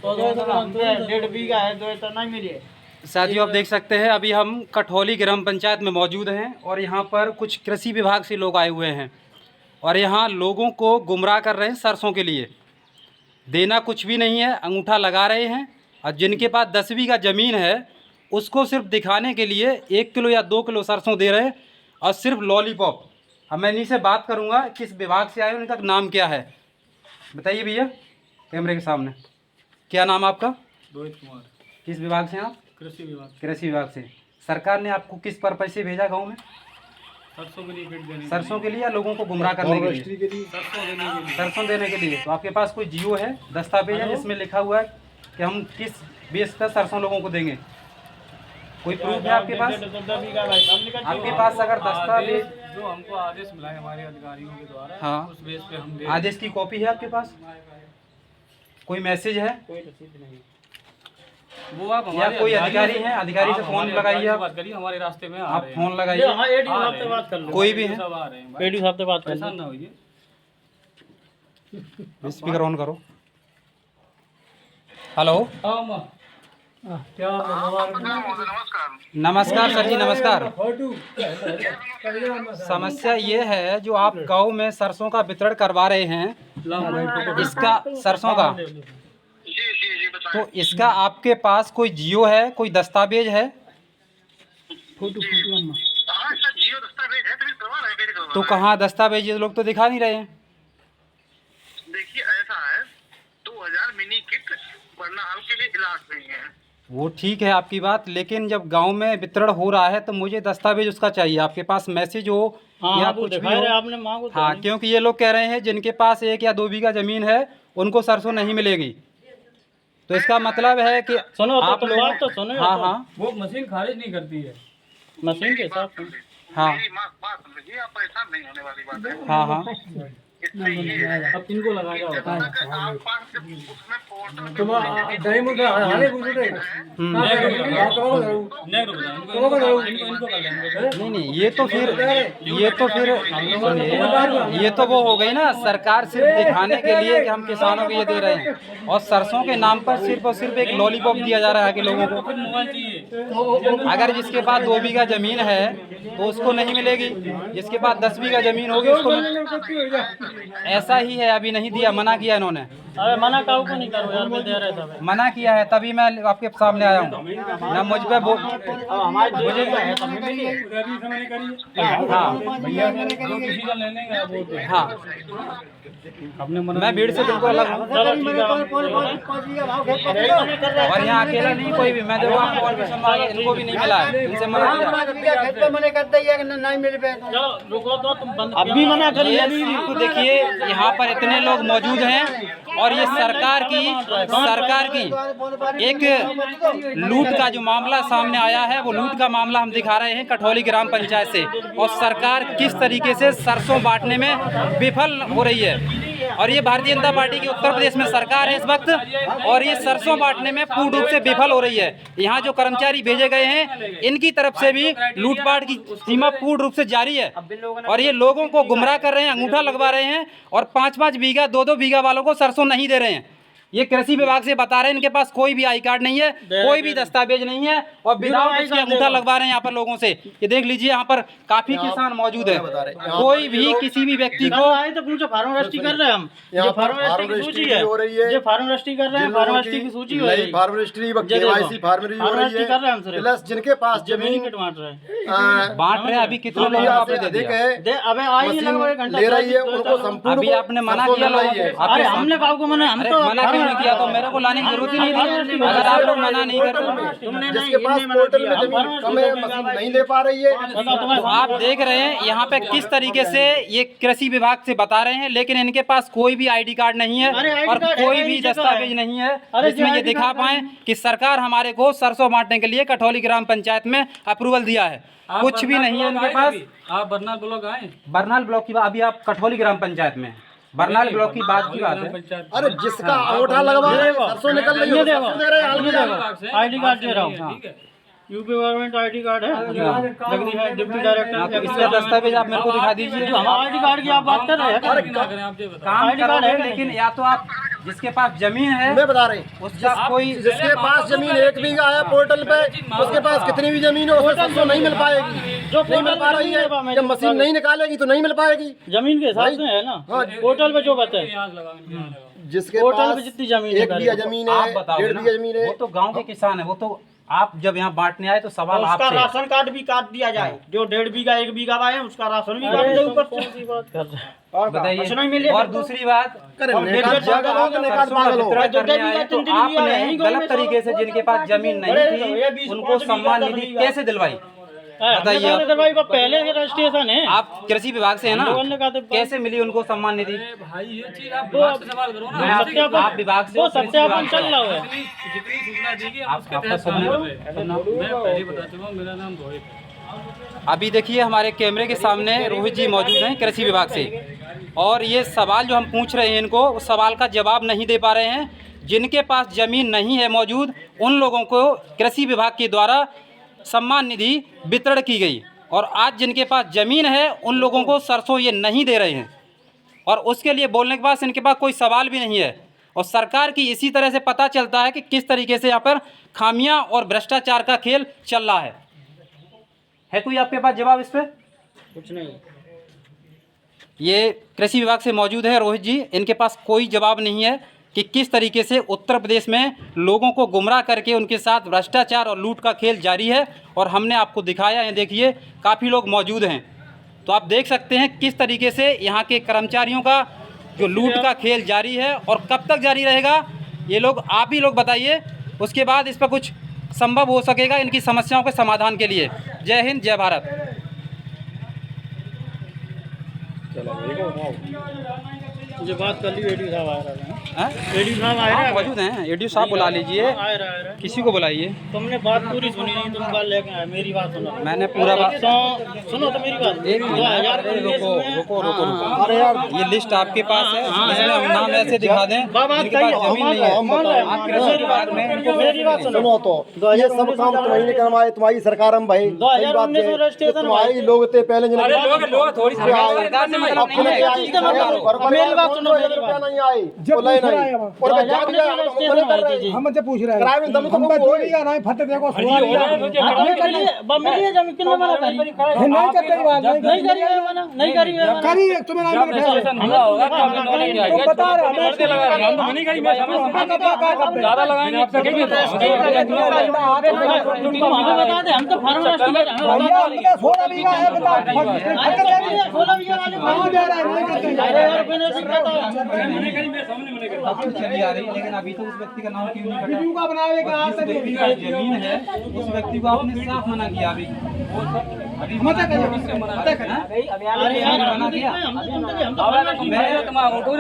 1.5 बीघा है, 2 तो नहीं मिले। साथियों आप देख सकते हैं अभी हम कठौली ग्राम पंचायत में मौजूद हैं और यहाँ पर कुछ कृषि विभाग से लोग आए हुए हैं और यहाँ लोगों को गुमराह कर रहे हैं सरसों के लिए। देना कुछ भी नहीं है, अंगूठा लगा रहे हैं और जिनके पास 10 बीघा ज़मीन है उसको सिर्फ दिखाने के लिए 1 किलो या 2 किलो सरसों दे रहे हैं और सिर्फ लॉलीपॉप। अब मैं इन्हीं से बात करूँगा किस विभाग से आए, उनका नाम क्या है बताइए भैया कैमरे के सामने। क्या नाम आपका? रोहित कुमार। किस विभाग से हैं आप? कृषि विभाग। कृषि विभाग से। सरकार ने आपको किस पर्पज से भेजा गांव में? सरसों के लिए किट देने। सरसों के लिए या लोगों को गुमराह करने के लिए? सरसों देने के लिए। सरसों देने के लिए। तो आपके पास कोई जियो है, दस्तावेज है जिसमें लिखा हुआ है कि हम किस बेस पर सरसों लोगों को देंगे? कोई प्रूफ है आपके पास? आपके पास अगर दस्तावेज जो हमको आदेश मिला है हमारे अधिकारियों के द्वारा, हाँ, उस बेस पे हम दे। आदेश की कॉपी है आपके पास? कोई मैसेज है? कोई रसीद नहीं। वो आप या कोई अधिकारी है? अधिकारी से फोन लगाइए आप। बात करिए, हमारे रास्ते में आप फोन लगाइए। हाँ, एडी साहब से बात कर लो। कोई भी है? सब आ रहे हैं। एडी साहब से बात कर लो। ना होइए। स्पीकर ऑन करो। हेलो। क्या नमस्कार सर जी, नमस्कार। समस्या ये है जो आप गांव में सरसों का वितरण करवा रहे हैं, इसका सरसों का, तो इसका आपके पास कोई जियो है, कोई दस्तावेज है? फोटो जियो दस्तावेज है, तो करवा रहे हैं, करवा तो कहाँ दस्तावेज? ये लोग तो दिखा नहीं रहे हैं। देखिए ऐसा है, 2000 मिनी किट वरना हाल के लिए इलाज नहीं है। वो ठीक है आपकी बात, लेकिन जब गांव में वितरण हो रहा है तो मुझे दस्तावेज उसका चाहिए। आपके पास मैसेज हो या कुछ भी हो। आपने मांगो। हाँ, क्योंकि ये लोग कह रहे हैं जिनके पास 1 या 2 बीघा जमीन है उनको सरसों नहीं मिलेगी। तो इसका मतलब है कि सुनो आप लोग, बात तो सुनो। हाँ हाँ, वो मशीन खारिज नहीं करती है, मशीन के हिसाब से। हाँ मेरी बात समझिए, आप परेशान नहीं होने वाली बात है। हाँ हाँ, इसमें ये है, अब इनको लगाएगा जब तक आप पास से उसमें पोर्टल में नहीं नहीं, ये तो फिर सुनिए, ये तो वो हो गई ना, सरकार सिर्फ दिखाने के लिए कि हम किसानों को ये दे रहे हैं और सरसों के नाम पर सिर्फ और सिर्फ एक लॉलीपॉप दिया जा रहा है कि लोगों को। अगर जिसके पास 2 बीघा जमीन है तो उसको नहीं मिलेगी, जिसके पास 10 बीघा जमीन होगी उसको ऐसा ही है। अभी नहीं दिया, मना किया इन्होंने। अरे मना काऊ को नहीं करो यार, दे रहे सब मना किया है तभी मैं आपके सामने आया हूँ ना। मुझ पे मुझे हाँ, मैं भीड़ से बिल्कुल अलग हूँ और यहाँ अकेला नहीं कोई भी। मैं देखो आपको और भी संभाल, इनको भी नहीं मिला है, इनसे मना किया। अभी मना करिए। तो देखिए यहाँ पर इतने लोग मौजूद हैं और ये सरकार की एक लूट का जो मामला सामने आया है, वो लूट का मामला हम दिखा रहे हैं कठौली ग्राम पंचायत से। और सरकार किस तरीके से सरसों बांटने में विफल हो रही है और ये भारतीय जनता पार्टी की उत्तर प्रदेश में सरकार है इस वक्त और ये सरसों बांटने में पूर्ण रूप से विफल हो रही है। यहाँ जो कर्मचारी भेजे गए हैं इनकी तरफ से भी लूटपाट की सीमा पूर्ण रूप से जारी है और ये लोगों को गुमराह कर रहे हैं, अंगूठा लगवा रहे हैं और 5-5 बीघा 2-2 बीघा वालों को सरसों नहीं दे रहे हैं। ये कृषि विभाग से बता रहे हैं इनके पास कोई भी आई कार्ड नहीं है, कोई भी दस्तावेज नहीं है और विदाउट इसके अंगूठा लगवा रहे हैं यहाँ पर लोगों से। ये देख लीजिए यहाँ पर काफी किसान मौजूद है। कोई भी किसी भी व्यक्ति को तो पूछो, फार्म रजिस्ट्री कर रहे हैं हम, जो फार्म रजिस्ट्री की सूची है हो रही है, जो फार्म रजिस्ट्री कर रहे हैं, फार्म रजिस्ट्री की सूची हो रही है, farm registry KYC farm registry हो रही है, प्लस जिनके पास जमीन बांट रहे हैं। अभी कितने लोग आपने दे दिया? अबे आई लगभग 1 घंटा ले रही है उनको संपूर्ण। अभी आपने मना किया लोगों को? अरे हमने काऊ को मना, हम तो मना क्यों नहीं किया? तो मेरे को लाने की जरूरत ही नहीं थी अगर आप लोग मना नहीं करते। जिसके पास पोर्टल में जमीन कम है, मशीन नहीं ले पा रही है। तो आप देख रहे हैं यहाँ पे किस तरीके से ये कृषि विभाग से बता रहे हैं, लेकिन इनके पास कोई भी आईडी कार्ड नहीं है और कोई भी दस्तावेज नहीं है जिसमें ये दिखा पाए कि सरकार हमारे को सरसों बांटने के लिए कठौली ग्राम पंचायत में अप्रूवल दिया है। कुछ भी नहीं है उनके पास। आप बरनाल ब्लॉक आए? बरनाल ब्लॉक की बात, अभी आप कठौली ग्राम पंचायत में, बरनाल ब्लॉक की बात की बात है। अरे जिसका अंगूठा लगवा रहे हैं, सरसों निकल रही है, आई डी कार्ड दे रहा हूँ। यूपी गवर्नमेंट ID कार्ड है, जगदीश है डिप्टी डायरेक्टर। इसका दस्तावेज आप मेरे को दिखा दीजिए। जो हमारा ID कार्ड की आप बात कर रहे हैं, काम ID कार्ड है, लेकिन या तो आप जिसके पास जमीन है मैं बता रहे हैं, उसका कोई जिसके पास जमीन 1 बीघा है पोर्टल पे, उसके पास कितनी भी जमीन है उसमें 700 नहीं मिल पाएगी, जो नहीं मिल पा रही है। जब मशीन नहीं निकालेगी तो नहीं मिल पाएगी। जमीन के हिसाब से है ना, पोर्टल पे जो बताए, जिसके पोर्टल पास पे जितनी जमीन 1 बीघा जमीन है, आप बताओ 1.5 बीघा जमीन है, वो तो गांव के किसान है। वो तो आप जब यहाँ बांटने आए तो सवाल उसका आपसे है। राशन कार्ड भी काट दिया जाए, जो 1.5 बीघा 1 बीघा है उसका राशन भी काट दे ऊपर से। बात कर रहे हैं। बताइए। और दूसरी बात, जब सरसों का वितरण करने आए तो आपने गलत तरीके से जिनके पास जमीन नहीं थी उनको सम्मान निधि कैसे दिलवाई? बताइए आप। भाई वो पहले के रजिस्ट्रेशन है, आप कृषि विभाग से है ना, लोगों ने कहा था कैसे मिली उनको सम्मान निधि? वो सत्यापन, आप विभाग से वो हो, कृषि सत्यापन विभाग चल से। रहा है। आपका सुनना। अभी देखिए हमारे कैमरे के सामने रोहित जी मौजूद हैं कृषि विभाग से, और ये सवाल जो हम पूछ रहे हैं इनको, उस सवाल का जवाब नहीं दे पा रहे हैं। जिनके पास ज़मीन नहीं है मौजूद, उन लोगों को कृषि विभाग के द्वारा सम्मान निधि वितरण की गई, और आज जिनके पास ज़मीन है उन लोगों को सरसों ये नहीं दे रहे हैं, और उसके लिए बोलने के बाद इनके पास कोई सवाल भी नहीं है। और सरकार की इसी तरह से पता चलता है कि किस तरीके से यहाँ पर खामियां और भ्रष्टाचार का खेल चल रहा है कोई आपके पास जवाब इस पर? कुछ नहीं। ये कृषि विभाग से मौजूद है रोहित जी, इनके पास कोई जवाब नहीं है कि किस तरीके से उत्तर प्रदेश में लोगों को गुमराह करके उनके साथ भ्रष्टाचार और लूट का खेल जारी है। और हमने आपको दिखाया है, देखिए काफ़ी लोग मौजूद हैं, तो आप देख सकते हैं किस तरीके से यहाँ के कर्मचारियों का जो लूट का खेल जारी है, और कब तक जारी रहेगा ये लोग आप ही लोग बताइए, उसके बाद इस पर कुछ संभव हो सकेगा इनकी समस्याओं के समाधान के लिए। जय हिंद, जय भारत। जो बात कर ली एडी साहब आ रहे हाँ? हैं, एडी साहब आ रहे हैं, मौजूद हैं, एडीओ साहब बुला लीजिए, आ रहे हैं। किसी को बुलाइए। तुमने बात पूरी सुनी नहीं, तुम बात लेके आए, मेरी बात सुनो। मैंने पूरा बात सुनो तो मेरी बात। एक रुको। अरे यार ये लिस्ट आपके पास है, इसमें हम नाम ऐसे दिखा दें जिनके पास जमीन नहीं है। आप कृषि विभाग में इनको मेरी बात सुनो। सुनो तो ये सब काम तुम्हारी ने करवाए, तुम्हारी सरकार हम भाई। 2019 में रजिस्ट्रेशन तुम्हारी लोग थे पहले जिन्हें लोग थोड़ी सरकार से मतलब नहीं है। मेरी बात सुनो, मेरी बात। नहीं आए बोला नहीं और हम से पूछ रहे किराए में दम तो हम कोई बचोलिया नहीं फटे देखो सुना लिया आपने करिए बम्बई जमीन किन्ने मना करी? नहीं करते बात नहीं करी है मना, नहीं करी है मना। करी तुम्हें नाम में तुम बता रहे हमें नहीं करी, मैं ज्यादा लगाएंगे आप सकेंगे तो हमें बता दे, हम तो फार्म भैया हमने 16 बीघा है बता 16 बीघा वाले कहां दे रहा है नहीं करते अरे यार मैंने सिखाता अब तो चली आ रही, लेकिन अभी तो उस व्यक्ति का नाम क्यों नहीं कटा? वीडियो का बनावे का हाथ से व्यक्ति का जमीन है, उस व्यक्ति को आपने साफ मना किया। अभी मत करिए मत करिए अरे यार मना किया।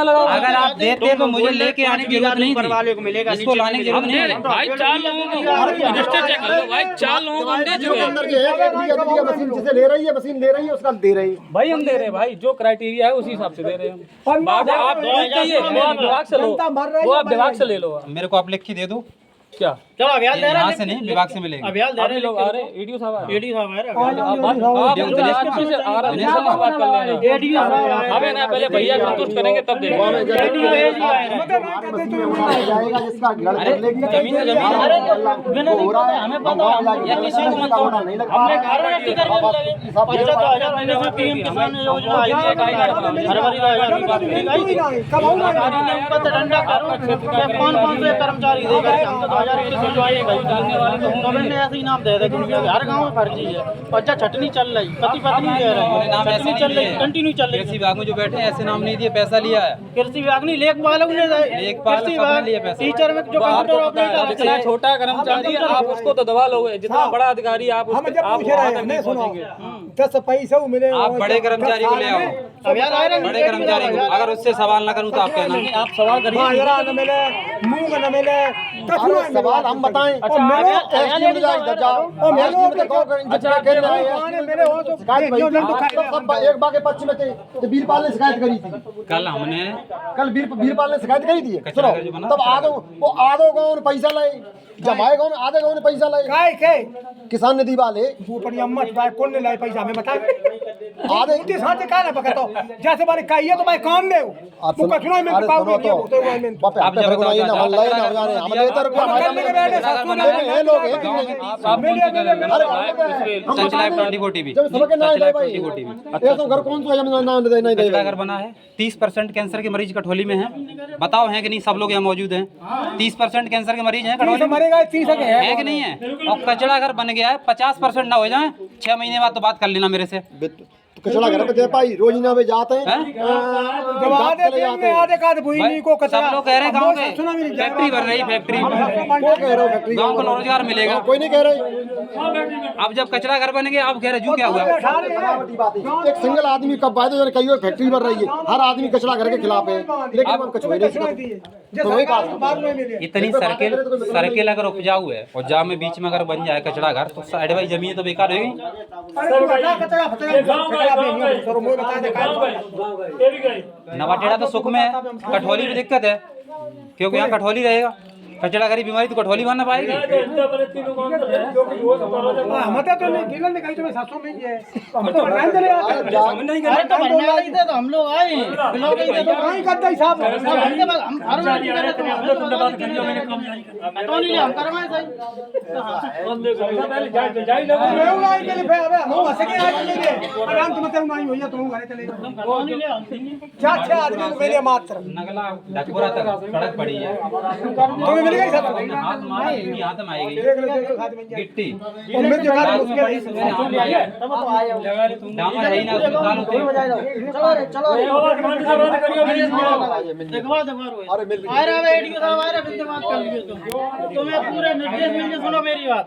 लगाओ। अगर आप देते तो मुझे लेके आने की जरूरत नहीं वाले को थी, मिलेगा, इसको लाने की जरूरत नहीं है। भाई 4 लोगों को रजिस्टर चेक कर लो भाई, 4 लोगों को दे चुके हैं। अंदर ये है कि ये मशीन जिसे ले रही है, मशीन ले रही है उसका दे रही है। भाई हम दे रहे हैं भाई, जो क्राइटेरिया है उसी हिसाब से दे रहे हैं हम। बात आप चाहिए वो आप विभाग से लो, वो आप विभाग से ले लो। मेरे को आप लिख के दे दो। क्या चलो अभियान दे रहे यहाँ से नहीं, विभाग से मिलेगा। अभियान दे आप रहे लोग आ रहे एडीओ साहब आ रहे एडी साहब आ रहे बात कर लेना। एडी साहब हमें ना पहले भैया संतुष्ट करेंगे तब देंगे। जाएगा जिसका घर कर लेगी जमीन है, जमीन है। मैंने नहीं पता, हमें पता या किसी को मत कहो। नहीं लगा हमने घर में रजिस्टर करके लगे 2019 में पीएम किसान योजना आई थी, फरवरी 2020 में कब होगा सरकारी ने पत्र डंडा करो कि कौन-कौन से कर्मचारी देगा। हम तो 2021 में आए भाई डालने वाले तो गवर्नमेंट ने ऐसे ही नाम दे दे दुनिया के हर गांव में फर्जी है। बच्चा छटनी चल रही, पति पत्नी दे रहे हैं, नाम ऐसे छटनी नहीं चल रही, दिए। कंटिन्यू चल कृषि रही। विभाग में जो बैठे हैं ऐसे नाम नहीं दिए, पैसा लिया है। कृषि विभाग नहीं, लेखपाल ने लेखपाल कृषि सबने विभाग लिए पैसा। टीचर में जो कंप्यूटर ऑपरेटर जितना छोटा कर्मचारी आप उसको तो दबा लोगे, जितना बड़ा अधिकारी आप हम जब पूछ रहे हैं नहीं सुनो 10 पैसे मिले आप बड़े कर्मचारी को ले आओ, अभियान आ रहे हैं, बड़े कर्मचारी को। अगर उससे सवाल ना करूँ तो आप कहना। आप सवाल करिए। बाजरा न मिले मूंग न मिले कछुआ न सवाल हम बताएं। और मेरे एसडीएम जाए इधर जाओ और मेरे एसडीएम में कहो जितना कहने आए हैं मेरे हो तो शिकायत भाई सब एक बागे पक्ष में थे। तो वीरपाल ने शिकायत करी थी, कल हमने कल वीरपाल ने शिकायत करी थी। सुनो तब आधो वो आधो गाँव पैसा लाए जमाए गाँव में आधे गाँव ने पैसा लाए काय के किसान निधि वाले ऊपर अम्मा भाई कौन ने लाए पैसा हमें बता आधे इतने साथ का ना पकड़ो जैसे बारे कहिए तो भाई काम दे वो कठिनाई में पाओ तो बापे आप जब बताइए ना हल्ला ही ना जाने हम लेते रुपया ये लोग हैं सच लाइव 24 टीवी जब सबके नाम दे भाई 24 टीवी ये तो घर कौन सा जब नाम दे नहीं दे कचरा घर बना है 30% कैंसर के मरीज कठौली में हैं। बताओ हैं कि नहीं? सब लोग यहाँ मौजूद हैं। 30% कैंसर के मरीज हैं कठौली में, मरेगा 30 है कि नहीं है? और कचरा घर बन गया है, 50% ना हो जाए 6 महीने बाद तो बात कर लेना मेरे से। कचरा घर पे दे पाई रोज ना वे जाते हैं जब आधे का भूमि को सब लोग कह रहे हैं गाँव के फैक्ट्री बन रही, फैक्ट्री वो कह रहे हो फैक्ट्री गाँव को रोजगार मिलेगा। कोई नहीं कह रहे अब जब कचरा घर बन गया अब कह रहे जू क्या हुआ? एक सिंगल आदमी कब बात है कहीं फैक्ट्री बन रही है, हर आदमी कचरा घर के खिलाफ है, लेकिन हम कचरा नहीं सकते। तो वही बात इतनी सर्किल अगर उपजाऊ है और जाम में बीच में अगर बन जाए कचरा घर तो साइड बाई जमीन तो बेकार होगी। नवाटेड़ा तो सुख में है, कठौली में दिक्कत है क्योंकि यहाँ कठौली रहेगा। कचरा घरी बीमारी तो कठौली बना पाएगी। तो हम लोग आए हम करवाए मात्र नगला ढकपुरा तक सड़क पड़ी है, हाथ में आएगी गिट्टी तुम्हें पूरे निर्देश मिल सुनो मेरी बात।